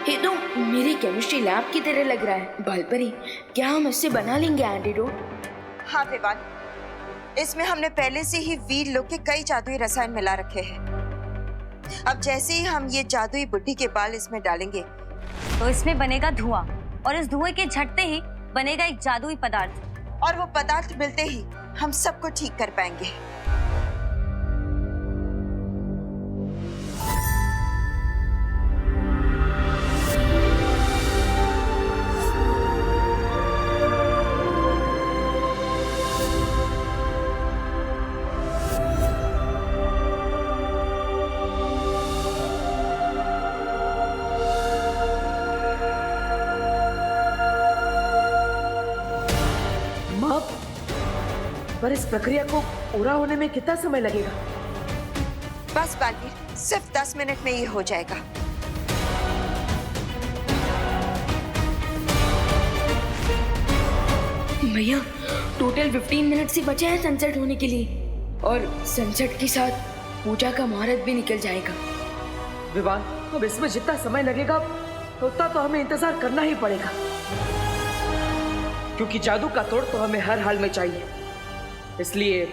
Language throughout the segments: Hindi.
ये तो मेरी केमिस्ट्री लैब की तरह लग रहा है। बालपरी, क्या हम इससे बना लेंगे एंटीडोट? हाँ विवान, इसमें हमने पहले से ही वीर लोग के कई जादुई रसायन मिला रखे हैं। अब जैसे ही हम ये जादुई बुड्ढी के बाल इसमें डालेंगे तो इसमें बनेगा धुआं, और इस धुएं के झटते ही बनेगा एक जादुई पदार्थ, और वो पदार्थ मिलते ही हम सबको ठीक कर पाएंगे। पर इस प्रक्रिया को पूरा होने में कितना समय लगेगा? बस बालवीर, सिर्फ 10 मिनट में ये हो जाएगा। भैया, टोटल 15 मिनट से बचे हैं सनसेट होने के लिए, और सनसेट के साथ पूजा का मुहूर्त भी निकल जाएगा। विवान, अब इसमें जितना समय लगेगा उतना तो हमें इंतजार करना ही पड़ेगा, क्योंकि जादू का तोड़ तो हमें हर हाल में चाहिए। इसलिए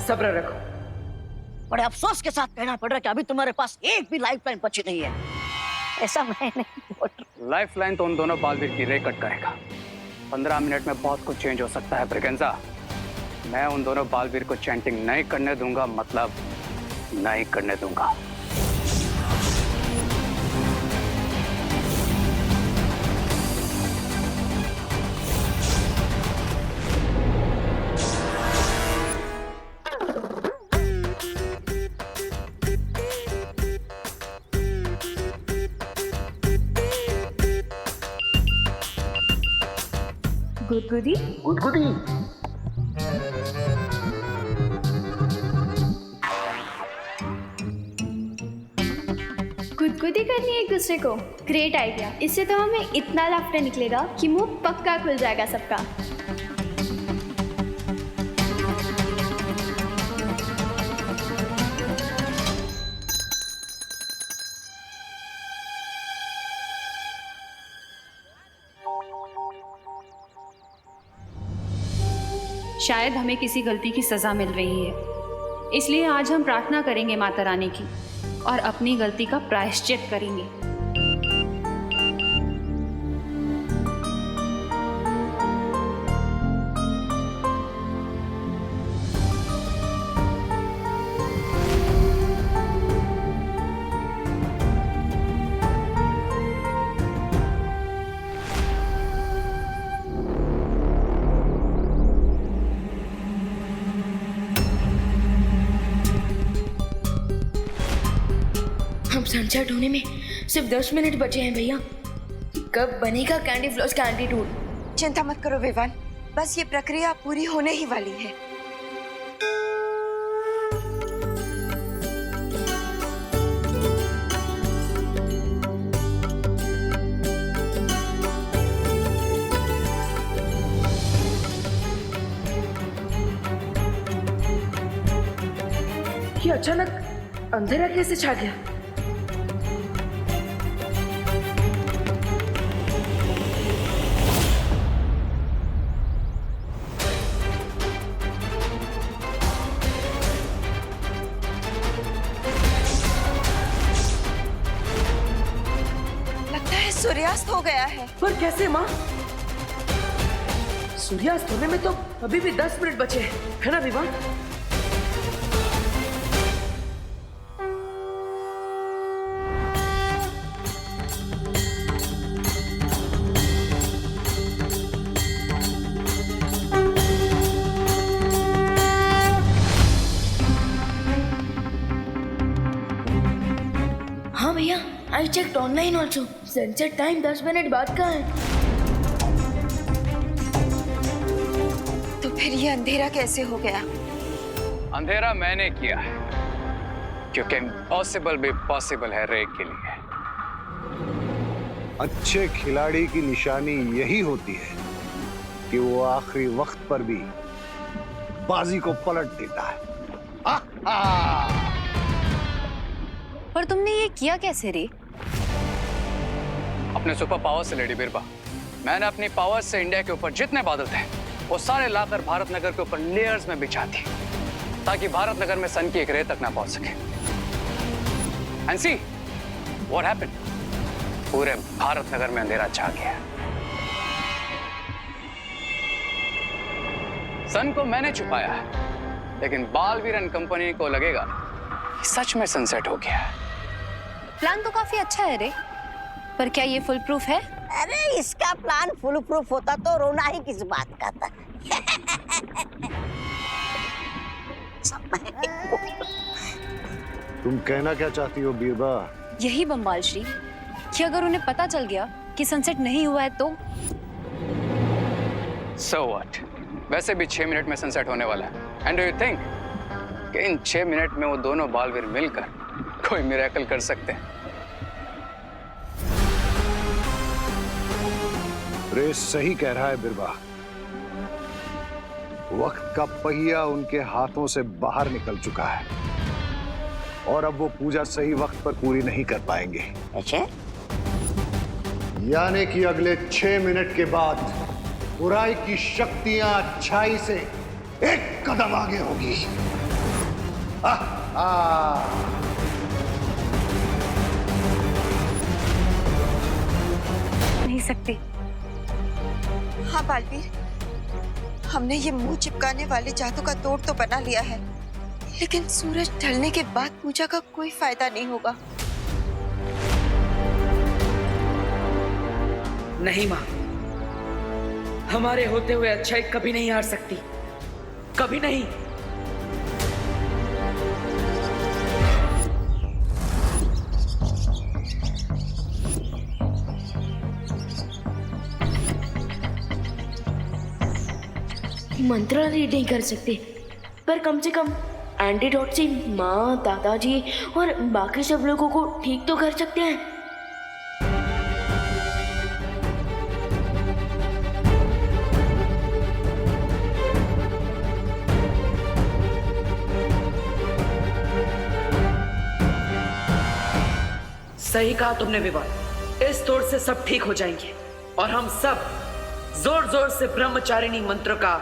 सब्र रखो। बड़े अफसोस के साथ कहना पड़ रहा है कि अभी तुम्हारे पास एक भी लाइफ लाइन बची नहीं है। ऐसा मैं नहीं बोल रहा। लाइफ लाइन तो उन दोनों बालवीर की रे कट करेगा। 15 मिनट में बहुत कुछ चेंज हो सकता है ब्रिगेंजा। मैं उन दोनों बालवीर को चैंटिंग नहीं करने दूंगा, मतलब नहीं करने दूंगा। गुदगुदी गुदगुदी, गुदगुदी करनी है एक दूसरे को। Great idea. इससे तो हमें इतना लाफ्टर निकलेगा कि मुंह पक्का खुल जाएगा सबका। शायद हमें किसी गलती की सजा मिल रही है, इसलिए आज हम प्रार्थना करेंगे माता रानी की और अपनी गलती का प्रायश्चित करेंगे। सनसेट होने में सिर्फ 10 मिनट बचे हैं भैया। कब बनेगा कैंडी फ्लॉस का एंटीडोट? चिंता मत करो विवान, बस ये प्रक्रिया पूरी होने ही वाली है। ये अचानक अंधेरा कैसे छा गया? सूर्यास्त हो गया है। पर कैसे माँ? सूर्यास्त होने में तो अभी भी 10 मिनट बचे हैं, है ना विवान? हाँ भैया, I checked online also. Sunset time 10 minute बाद का है। तो फिर ये अंधेरा कैसे हो गया? अंधेरा मैंने किया है, क्योंकि इम्पॉसिबल भी पॉसिबल है रे के लिए। अच्छे खिलाड़ी की निशानी यही होती है कि वो आखिरी वक्त पर भी बाजी को पलट देता है। पर तुमने ये किया कैसे रे? अपने सुपर पावर से लेडी बिरबा, मैंने अपनी पावर से इंडिया के ऊपर जितने बादल थे वो सारे लाकर भारत नगर के ऊपर लेयर्स में बिछा दी, ताकि भारत नगर में सन की एक रे तक ना पहुंच सके। एंड सी व्हाट हैपेंड, पूरे भारत नगर में अंधेरा छा गया। सन को मैंने छुपाया है, लेकिन बालवीर एंड कंपनी को लगेगा कि सच में सनसेट हो गया है। प्लान तो काफी अच्छा है रे, पर क्या ये फुल प्रूफ है? अरे इसका प्लान फुल प्रूफ होता तो रोना ही किस बात का था। तुम कहना क्या चाहती हो बीरबा? यही बम्बाल श्री कि अगर उन्हें पता चल गया कि सनसेट नहीं हुआ है तो So what? वैसे भी 6 मिनट में सनसेट होने वाला है। एंड डू यू थिंक कि इन 6 मिनट में वो दोनों बालवीर मिलकर कोई मिरेकल कर सकते हैं? रेस सही कह रहा है बिरबा। वक्त का पहिया उनके हाथों से बाहर निकल चुका है और अब वो पूजा सही वक्त पर पूरी नहीं कर पाएंगे। अच्छा, यानी कि अगले 6 मिनट के बाद बुराई की शक्तियां अच्छाई से एक कदम आगे होगी। नहीं सकती। हाँ बालवीर, हमने ये मुंह चिपकाने वाले जादू का तोड़ तो बना लिया है, लेकिन सूरज ढलने के बाद पूजा का कोई फायदा नहीं होगा। नहीं माँ, हमारे होते हुए अच्छाई कभी नहीं हार सकती, कभी नहीं। मंत्र रीड नहीं कर सकते, पर कम से कम एंटीडोट से माँ, दादाजी और बाकी सब लोगों को ठीक तो कर सकते हैं। सही कहा तुमने विवाह, इस तोड़ से सब ठीक हो जाएंगे और हम सब जोर जोर से ब्रह्मचारिणी मंत्र का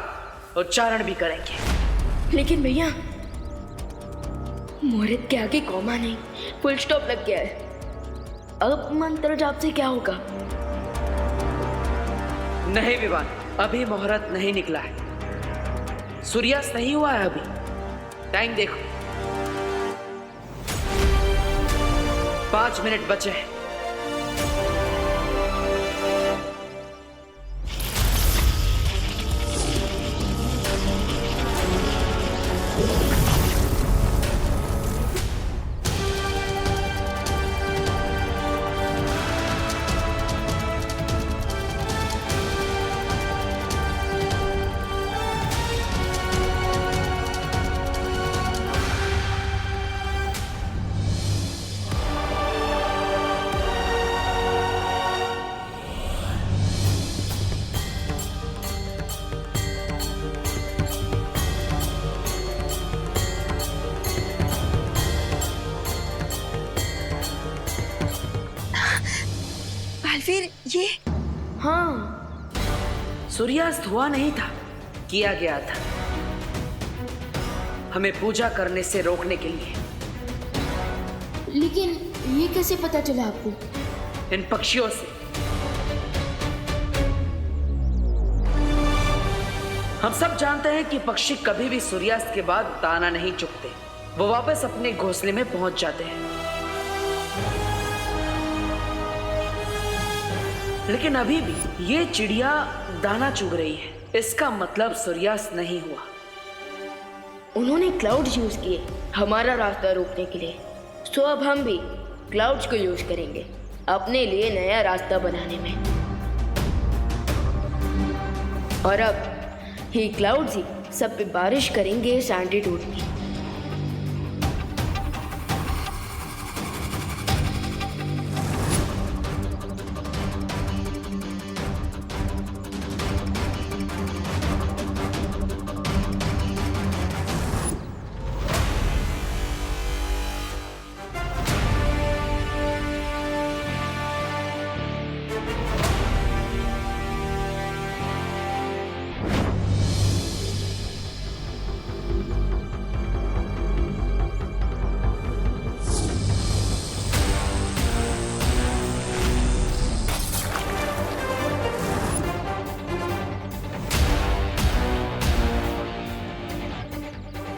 उच्चारण भी करेंगे। लेकिन भैया, मुहूर्त के आगे कॉमा नहीं, फुल स्टॉप लग गया है। अब मंत्र जाप से क्या होगा? नहीं विवान, अभी मुहूर्त नहीं निकला है, सूर्यास्त नहीं हुआ है अभी। टाइम देखो, 5 मिनट बचे हैं। बालवीर, ये हाँ, सूर्यास्त हुआ नहीं था, किया गया था हमें पूजा करने से रोकने के लिए। लेकिन ये कैसे पता चला आपको? इन पक्षियों से। हम सब जानते हैं कि पक्षी कभी भी सूर्यास्त के बाद दाना नहीं चुगते, वो वापस अपने घोंसले में पहुंच जाते हैं। लेकिन अभी भी ये चिड़िया दाना चुग रही है, इसका मतलब सूर्यास्त नहीं हुआ। उन्होंने क्लाउड्स यूज किए हमारा रास्ता रोकने के लिए, तो अब हम भी क्लाउड्स को यूज करेंगे अपने लिए नया रास्ता बनाने में। और अब ये क्लाउड्स ही सब पे बारिश करेंगे इस एंटीट्यूड की।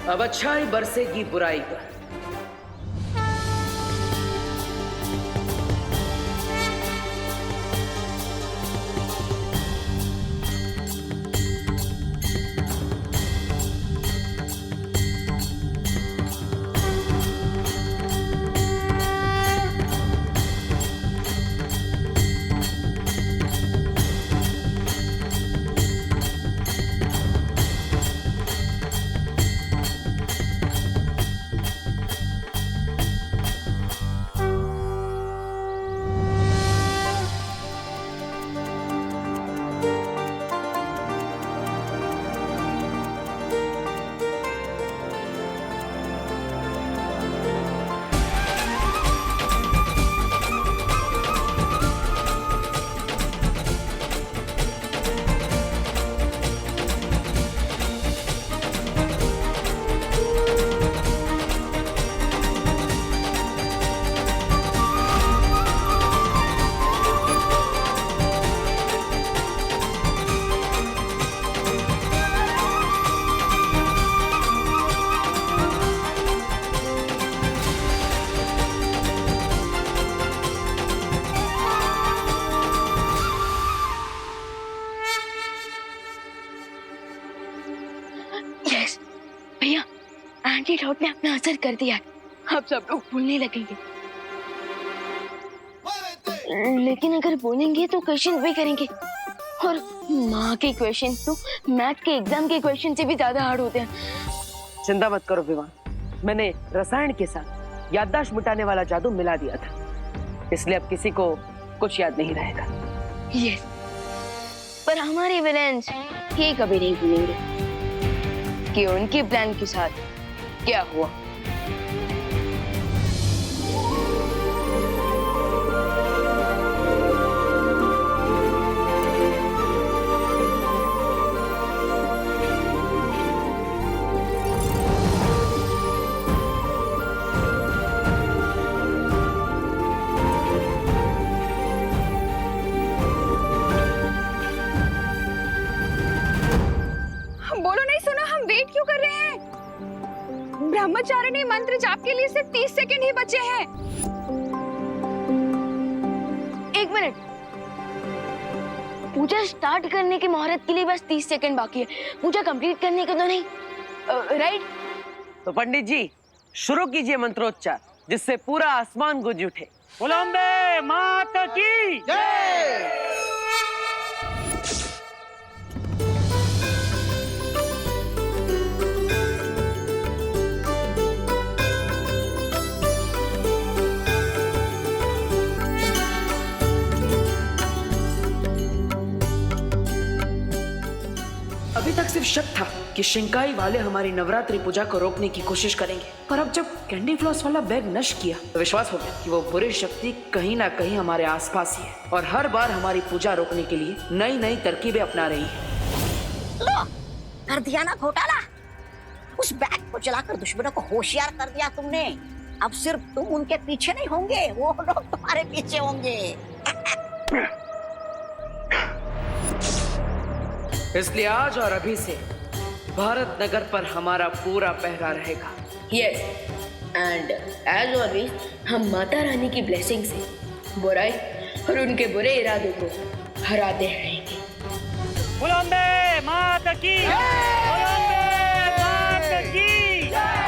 अब अच्छाई बरसेगी बुराई पर। भैया, एंटीडोट ने अपना असर कर दिया है। अब सब लोग भूलने लगेंगे। लेकिन अगर बोलेंगे तो क्वेश्चन भी करेंगे, और माँ के क्वेश्चन तो मैथ के एग्जाम के क्वेश्चन से भी ज्यादा हार्ड होते हैं। चिंता मत करो विवान, मैंने रसायन के साथ याददाश्त मिटाने वाला जादू मिला दिया था, इसलिए अब किसी को कुछ याद नहीं रहेगा। यस, पर हमारे विलेंस ये कभी नहीं भूलेंगे कि उनके प्लान के साथ क्या हुआ। बोलो नहीं सुना, हम वेट क्यों कर रहे हैं? ब्रह्मचारिणी मंत्र जाप के लिए सिर्फ 30 सेकंड ही बचे हैं। एक मिनट, पूजा स्टार्ट करने की मुहूर्त के लिए बस 30 सेकंड बाकी है, पूजा कंप्लीट करने के तो नहीं, राइट? तो पंडित जी शुरू कीजिए मंत्रोच्चार, जिससे पूरा आसमान गूंज उठे। बोलो अम्बे माता की जय। अभी तक सिर्फ शक था कि शिंकाई वाले हमारी नवरात्रि पूजा को रोकने की कोशिश करेंगे, पर अब जब कैंडी फ्लॉस वाला बैग नष्ट किया तो विश्वास हो गया कि वो बुरी शक्ति कहीं ना कहीं हमारे आसपास ही है और हर बार हमारी पूजा रोकने के लिए नई नई तरकीबें अपना रही है। लो, कर दिया ना घोटाला। उस बैग को चलाकर दुश्मनों को होशियार कर दिया तुमने। अब सिर्फ तुम उनके पीछे नहीं होंगे, वो लोग तुम्हारे पीछे होंगे। इसलिए आज और अभी से भारत नगर पर हमारा पूरा पहरा रहेगा। यस, एंड एज ऑलवेज हम माता रानी की ब्लेसिंग से बुराई और उनके बुरे इरादों को हराते रहेंगे। बोलो अम्बे माता की जय। बोलो अम्बे माता की जय।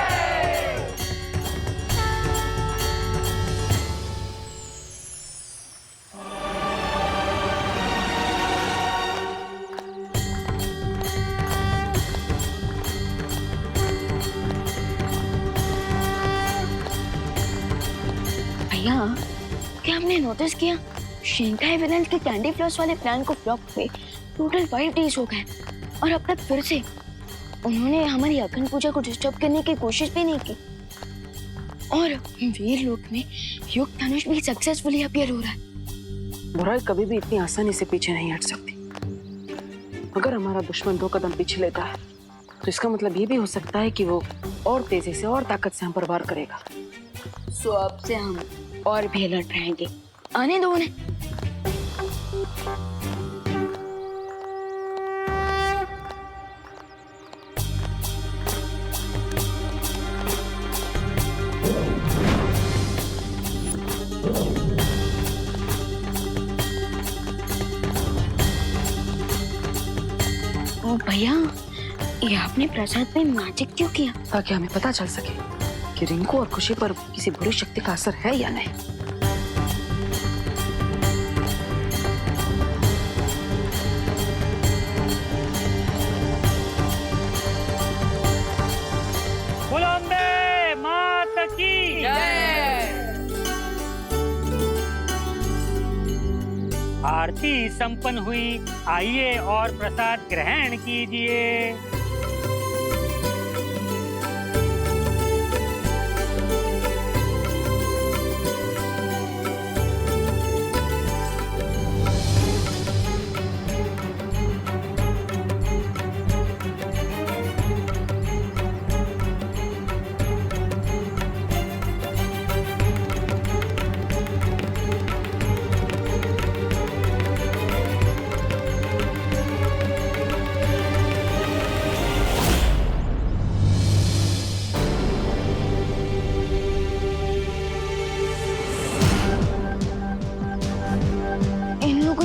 भैया, क्या आपने नोटिस किया शिंकाई विलेंस के कैंडी फ्लॉस वाले प्लान को फ्लॉप हुए टोटल 5 डेज हो गए और अब तक फिर से उन्होंने हमारी अखंड पूजा को डिस्टर्ब करने की कोशिश भी नहीं की। और वीर लोक में युग धनुष भी सक्सेसफुली अपीयर हो रहा है। बुराई कभी भी इतनी आसानी से पीछे नहीं हट सकती। अगर हमारा दुश्मन 2 कदम पीछे लेता है तो इसका मतलब ये भी हो सकता है कि वो और तेजी से और ताकत से हम पर वार करेगा। सो अब से हम और भी अलर्ट रहेंगे। आने दो उन्हें। भैया, ये आपने प्रसाद में मैजिक क्यों किया? ताकि हमें पता चल सके कि रिंकू और खुशी पर किसी बुरी शक्ति का असर है या नहीं। बुलंदे मात की आरती संपन्न हुई। आइए और प्रसाद ग्रहण कीजिए।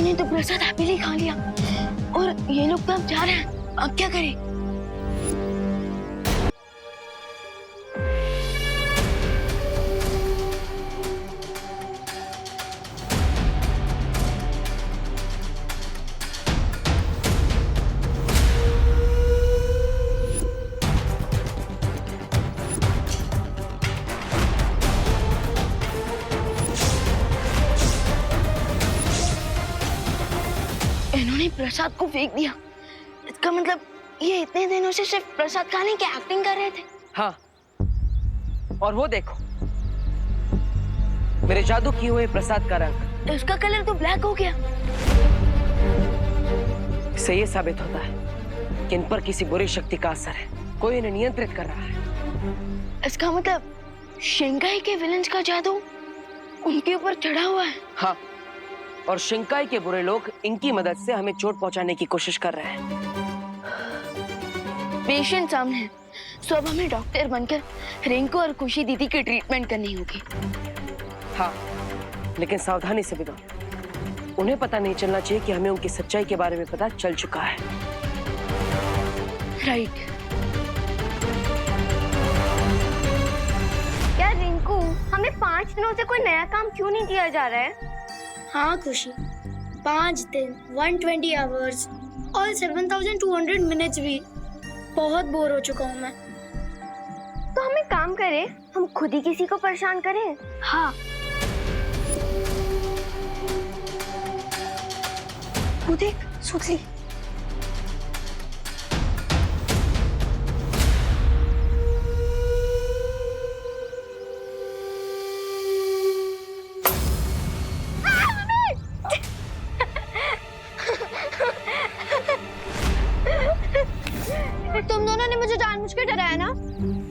तो प्रसाद हैप्पीली खा लिया और ये लोग तो अब जा रहे हैं। अब क्या करें? इन्होंने प्रसाद को फेंक दिया। इसका मतलब ये इतने दिनों से सिर्फ प्रसाद खाने की एक्टिंग कर रहे थे। हाँ, और वो देखो मेरे जादू किए हुए प्रसाद का रंग। इसका कलर तो ब्लैक हो गया। इससे ये साबित होता है कि इन पर किसी बुरी शक्ति का असर है। कोई इन्हें नियंत्रित कर रहा है। इसका मतलब शिंगाई के विलेंस का जादू उनके ऊपर चढ़ा हुआ है। हाँ, और शिंकाई के बुरे लोग इनकी मदद से हमें चोट पहुंचाने की कोशिश कर रहे हैं। पेशेंट सामने है, तो अब हमें डॉक्टर बनकर रिंकू और खुशी दीदी की ट्रीटमेंट करनी होगी। हाँ, लेकिन सावधानी से बिना। उन्हें पता नहीं चलना चाहिए कि हमें उनकी सच्चाई के बारे में पता चल चुका है। राइट। यार रिंकू, हमें 5 दिनों से कोई नया काम क्यों नहीं दिया जा रहा है? हाँ खुशी, 5 दिन 120 आवर्स और 7200 मिनट्स भी। बहुत बोर हो चुका हूँ मैं। तो हम एक काम करें, हम खुद ही किसी को परेशान करें। हाँ, वो देख, सुखली। तुम दोनों ने मुझे जानबूझ के डराया ना?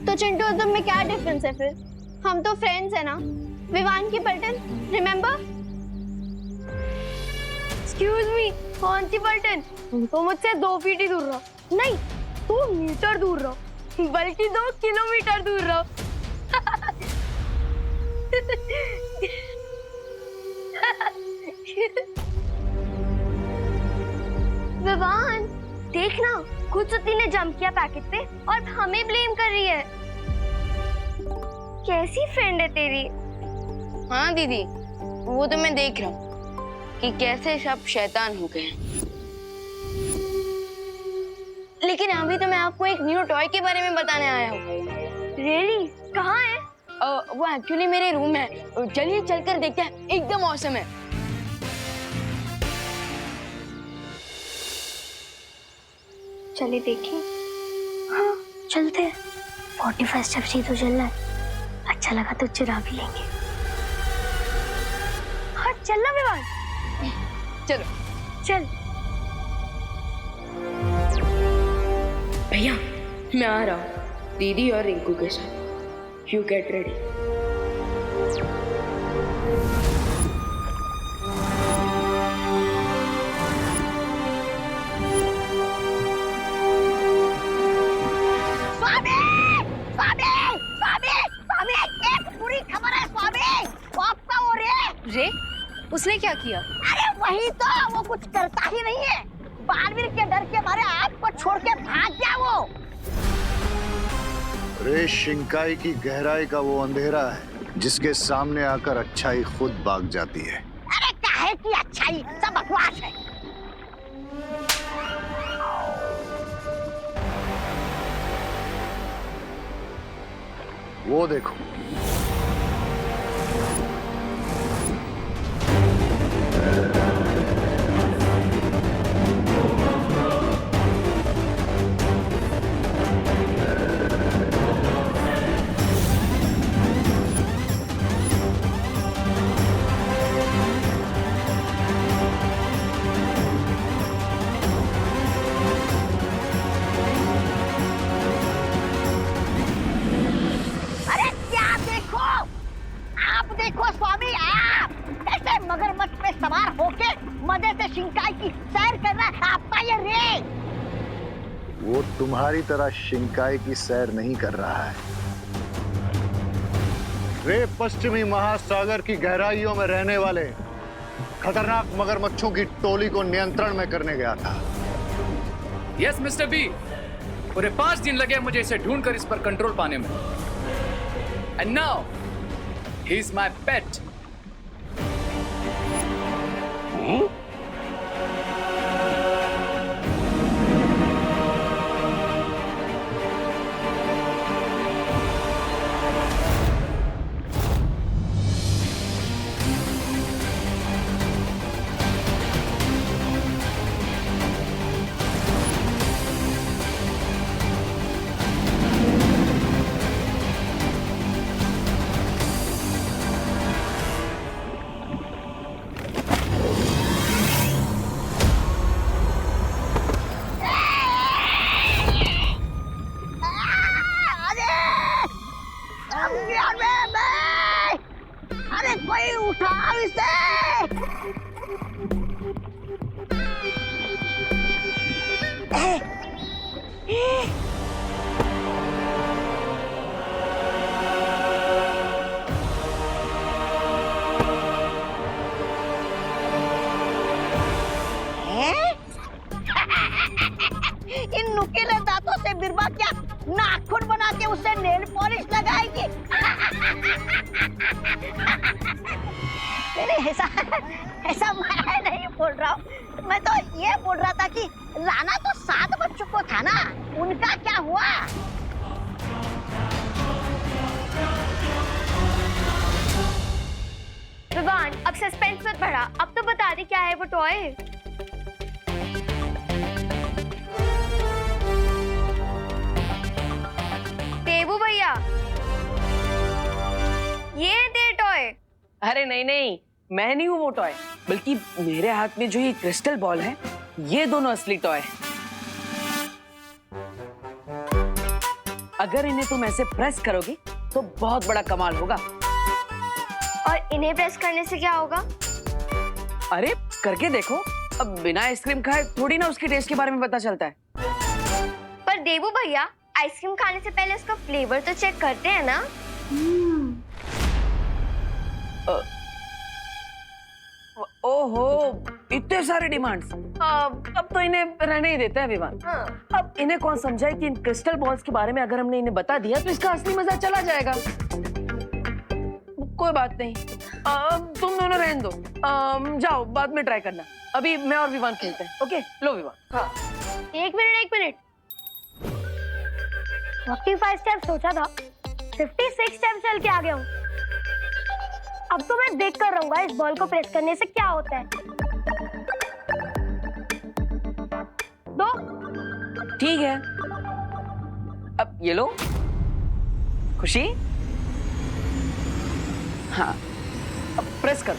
तो चिंटू और तुम में क्या डिफरेंस है फिर? हम तो फ्रेंड्स है ना। विवान की पलटन, रिमेम्बर? एक्सक्यूज मी, कौन सी पलटन? तो मुझसे 2 फीट ही दूर रहो। नहीं, 2 मीटर दूर रहो, बल्कि 2 किलोमीटर दूर रहो। विवान, देखना, खुद सुती ने जंप किया पैकेट पे और हमें ब्लेम कर रही है। कैसी फ्रेंड है तेरी? हाँ दीदी, वो तो मैं देख रहा हूँ कि कैसे सब शैतान हो गए हैं। लेकिन अभी तो मैं आपको एक न्यू टॉय के बारे में बताने आया हूँ। रियली? कहाँ है? वो एक्चुअली मेरे रूम में है। चलिए चलकर देखते हैं, एकदम ऑसम है। चलिए देखिए। हाँ चलते हैं। 45 स्टेप्स ही तो चलना है। अच्छा लगा तो चुरा भी लेंगे। हाँ चलना विवान। चलो चल। भैया, मैं आ रहा हूँ दीदी और रिंकू के साथ। You get ready. रे, उसने क्या किया? अरे वही तो, वो कुछ करता ही नहीं है। बालवीर के डर के मारे आपको छोड़ के भाग गया वो। रे शिंकाई की गहराई का वो अंधेरा है जिसके सामने आकर अच्छाई खुद भाग जाती है। अरे काहे की अच्छाई, सब बकवास है। वो देखो, अरे क्या देखो, आप देखो स्वामी, आप कैसे मगरमच्छ पे सवार होके मजे से शिंकाई की सैर कर रहा है आपका ये रे। वो तुम्हारी तरह शिंकाई की सैर नहीं कर रहा है। रे पश्चिमी महासागर की गहराइयों में रहने वाले खतरनाक मगरमच्छों की टोली को नियंत्रण में करने गया था। यस मिस्टर बी, पूरे 5 दिन लगे मुझे इसे ढूंढकर इस पर कंट्रोल पाने में। And now he is my पेट। अरे कोई उठाओ इसे। इन नुकीले दांतों से बिरबा क्या नाखून बना के उसे नेल पॉलिश लगाएगी? नहीं, ऐसा मैं नहीं बोल रहा हूँ। मैं तो ये बोल रहा था कि राणा तो 7 बच्चों को था ना, उनका क्या हुआ? विवान, अब सस्पेंस मत बढ़ा, अब तो बता दे क्या है वो टॉय। देवू भैया, ये दे टॉय। अरे नहीं नहीं, मैं नहीं हूँ वो टॉय, बल्कि मेरे हाथ में जो ये क्रिस्टल बॉल है, ये दोनों असली टॉय है। अगर इन्हें तुम ऐसे प्रेस करोगी तो बहुत बड़ा कमाल होगा। और इन्हें प्रेस करने से क्या होगा? अरे करके देखो, अब बिना आइसक्रीम खाए थोड़ी ना उसके टेस्ट के बारे में पता चलता है। पर देवू भैया, आइसक्रीम खाने से पहले उसका फ्लेवर तो चेक करते हैं ना। ओहो, इतने सारे डिमांड्स। अब तो इन्हें रहने ही देते हैं विवान। अब इन्हें कौन समझाए कि इन क्रिस्टल बॉल्स के बारे में अगर हमने इन्हें बता दिया तो इसका असली मजा चला जाएगा। कोई बात नहीं, तुम दोनों रहने दो, जाओ बाद में ट्राई करना। अभी मैं और विवान खेलते हैं। ओके, लो विवान। हाँ। एक मिनट। 45 स्टेप सोचा था, 56 स्टेप चल के आ गया हूँ। अब तो मैं देख कर रहूंगा इस बॉल को प्रेस करने से क्या होता है। दो। ठीक है, अब ये लो खुशी। हाँ, अब प्रेस कर।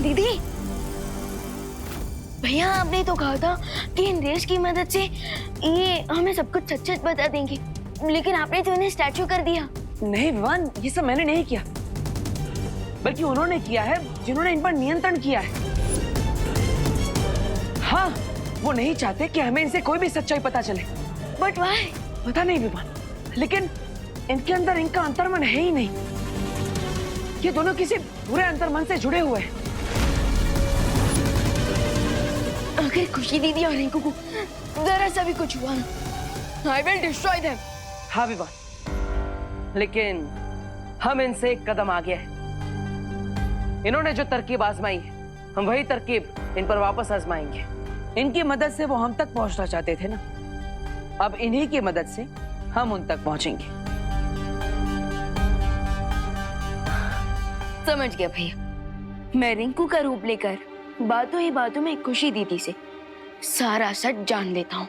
दीदी, भैया आपने तो कहा था कि इन रेस की मदद से ये हमें सब कुछ सच सच बता देंगे, लेकिन आपने तो इन्हें स्टैचू कर दिया। नहीं विवान, ये सब मैंने नहीं किया। बल्कि उन्होंने किया है जिन्होंने इन पर नियंत्रण किया है। हाँ, वो नहीं चाहते कि हमें इनसे कोई भी सच्चाई पता चले। But why? पता नहीं विमान, लेकिन इनके अंदर इनका अंतर्मन है ही नहीं। ये दोनों किसी बुरे अंतर्मन से जुड़े हुए हैं। अगर खुशी दीदी और रिंकू को जरा सा भी कुछ हुआ, I will destroy them. हाँ विमान, लेकिन हम इनसे एक कदम आगे हैं। इन्होंने जो तरकीब आजमाई है, हम वही तरकीब इन पर वापस आजमाएंगे। इनकी मदद से वो हम तक पहुंचना चाहते थे ना, अब इन्हीं की मदद से हम उन तक पहुंचेंगे। समझ गया भैया। मैं रिंकू का रूप लेकर बातों ही बातों में खुशी दीदी से सारा सच जान लेता हूँ।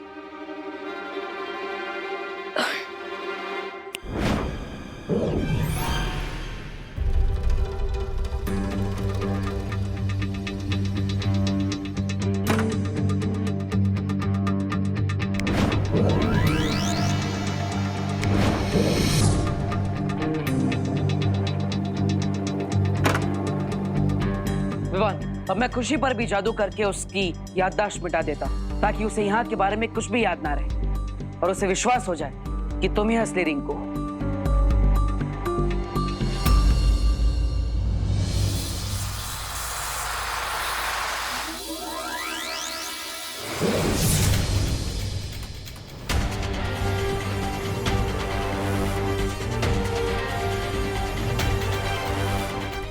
विवान, अब मैं खुशी पर भी जादू करके उसकी याददाश्त मिटा देता हूँ, ताकि उसे यहाँ के बारे में कुछ भी याद ना रहे और उसे विश्वास हो जाए कि तुम ही असली रिंकू हो।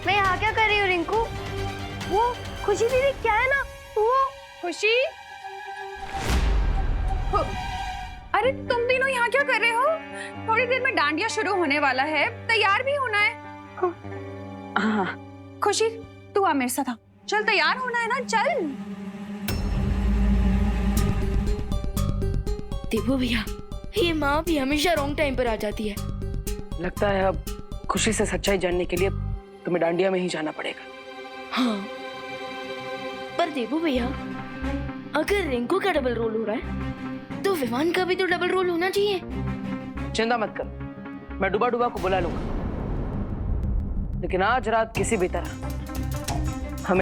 मैं यहाँ क्या कर रही हूँ रिंकू? वो खुशी दीदी क्या है ना, वो खुशी, अरे तुम तीनों यहाँ क्या कर रहे हो? थोड़ी देर में डांडिया शुरू होने वाला है, तैयार भी होना है। हाँ। खुशी, तू आ मेरे साथ आ। चल, तैयार होना है ना, चल। देखो भैया, ये माँ भी हमेशा रॉन्ग टाइम पर आ जाती है। लगता है अब खुशी से सच्चाई जानने के लिए तुम्हें डांडिया में ही जाना पड़ेगा। हाँ, पर देखो भैया, अगर रिंकू का डबल रोल हो रहा है तो विमान का भी तो डबल रोल होना चाहिए। चिंता मत कर, मैं डुबा डुबा को बुला लूंगा, लेकिन आज रात किसी भी तरह